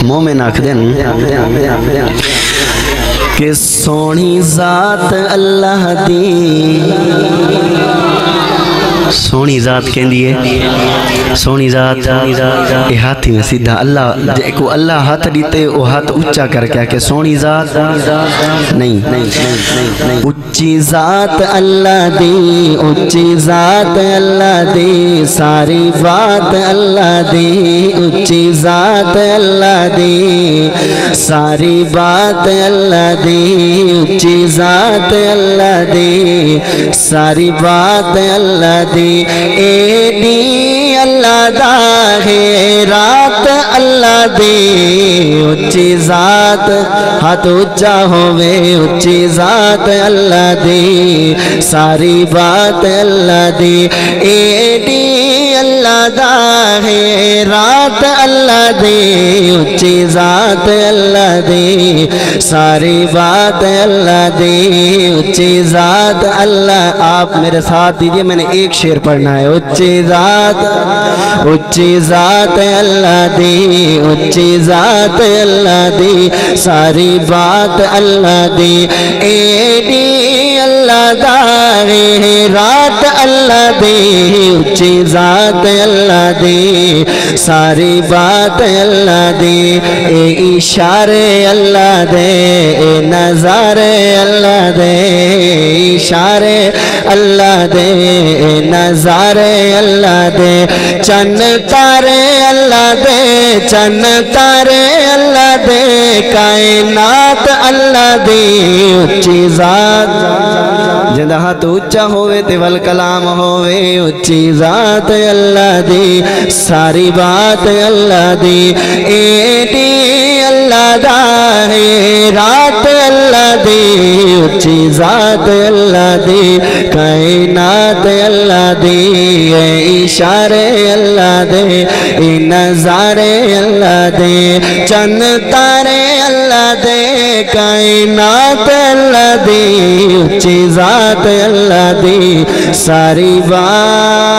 مومن آکھدن کہ سونی ذات اللہ دی سونی ذات کہن دیئے سونی ذات اے ہاتھی میں سیدھا اللہ کو اللہ ہاتھ دیتے وہ ہاتھ اچھا کر کے کہ سونی ذات نہیں اچھی ذات اللہ دی اچھی ذات اللہ دی ساری بات اللہ دی اچھی ذات اللہ دی ساری بات اللہ دی اچھی ذات اللہ دی ساری بات اللہ دی ایڈی اللہ دا ہے رات اللہ دی اچھی ذات ہاتھ اچھا ہوئے اچھی ذات اللہ دی ساری بات اللہ دی ایڈی اللہ دا ہے رات اللہ دی اچھی ذات اللہ دی ساری بات اللہ دی اچھی ذات اللہ آپ میرے ساتھ دیجئے میں نے ایک شعر پڑھنا ہے اچھی ذات اللہ دی اچھی ذات اللہ دی ساری بات اللہ دی ایڈی اللہ دا ہے رات اللہ دی اچھی ذات اللہ دی ساری بات اللہ دی اے اشارے اللہ دے اے نظارے اللہ دے اشارے اللہ دے اے نظارے اللہ دے چن تارے اللہ دے چن تارے اللہ دے کائنات اللہ دی اچھی ذات جندہ ہاتھ اچھا ہوئے تے والکلام ہوئے اچھی ذات اللہ دی ساری بات اللہ دی ایڈی اللہ دا ہے رات اللہ دی اچھی ذات اللہ دی کائنات اللہ دی اے اشارے اللہ دے اے نظارے اللہ دے چند تارے اللہ دے کائنات اللہ دی اچھی ذات اللہ دی ساری بات